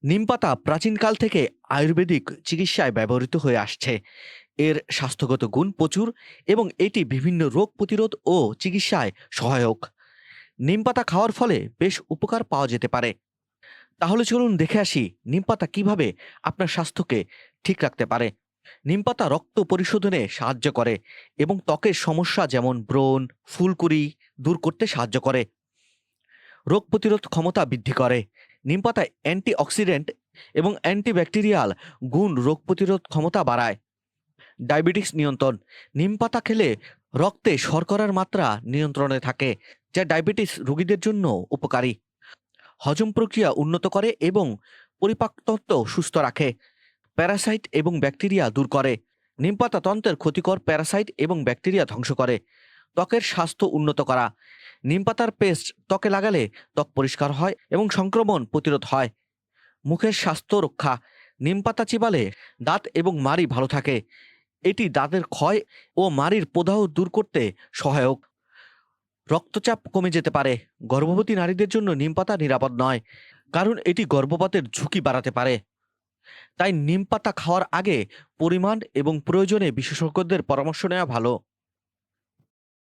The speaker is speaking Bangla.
নিমপাতা প্রাচীনকাল থেকে আয়ুর্বেদিক চিকিৎসায় ব্যবহৃত হয়ে আসছে। এর স্বাস্থ্যগত গুণ প্রচুর এবং এটি বিভিন্ন রোগ প্রতিরোধ ও চিকিৎসায় সহায়ক। নিমপাতা খাওয়ার ফলে বেশ উপকার পাওয়া যেতে পারে। তাহলে চলুন দেখে আসি নিমপাতা কিভাবে আপনার স্বাস্থ্যকে ঠিক রাখতে পারে। নিমপাতা রক্ত পরিশোধনে সাহায্য করে এবং ত্বকের সমস্যা যেমন ব্রণ, ফুলকুড়ি দূর করতে সাহায্য করে। রোগ প্রতিরোধ ক্ষমতা বৃদ্ধি করে। নিমপাতায় অ্যান্টিঅক্সিডেন্ট এবং অ্যান্টিব্যাকটেরিয়াল গুণ রোগ প্রতিরোধ ক্ষমতা বাড়ায়। ডায়াবেটিস নিয়ন্ত্রণ। নিমপাতা খেলে রক্তে শর্করার মাত্রা নিয়ন্ত্রণে থাকে, যা ডায়াবেটিস রোগীদের জন্য উপকারী। হজম প্রক্রিয়া উন্নত করে এবং পরিপাকতন্ত্র সুস্থ রাখে। প্যারাসাইট এবং ব্যাকটেরিয়া দূর করে। নিমপাতা তন্ত্রের ক্ষতিকর প্যারাসাইট এবং ব্যাকটেরিয়া ধ্বংস করে। ত্বকের স্বাস্থ্য উন্নত করা। নিমপাতার পেস্ট ত্বকে লাগালে ত্বক পরিষ্কার হয় এবং সংক্রমণ প্রতিরোধ হয়। মুখের স্বাস্থ্য রক্ষা। নিমপাতা চিবালে দাঁত এবং মাড়ি ভালো থাকে। এটি দাঁতের ক্ষয় ও মাড়ির প্রদাহ দূর করতে সহায়ক। রক্তচাপ কমে যেতে পারে। গর্ভবতী নারীদের জন্য নিমপাতা নিরাপদ নয়, কারণ এটি গর্ভপাতের ঝুঁকি বাড়াতে পারে। তাই নিমপাতা খাওয়ার আগে পরিমাণ এবং প্রয়োজনে বিশেষজ্ঞদের পরামর্শ নেওয়া ভালো।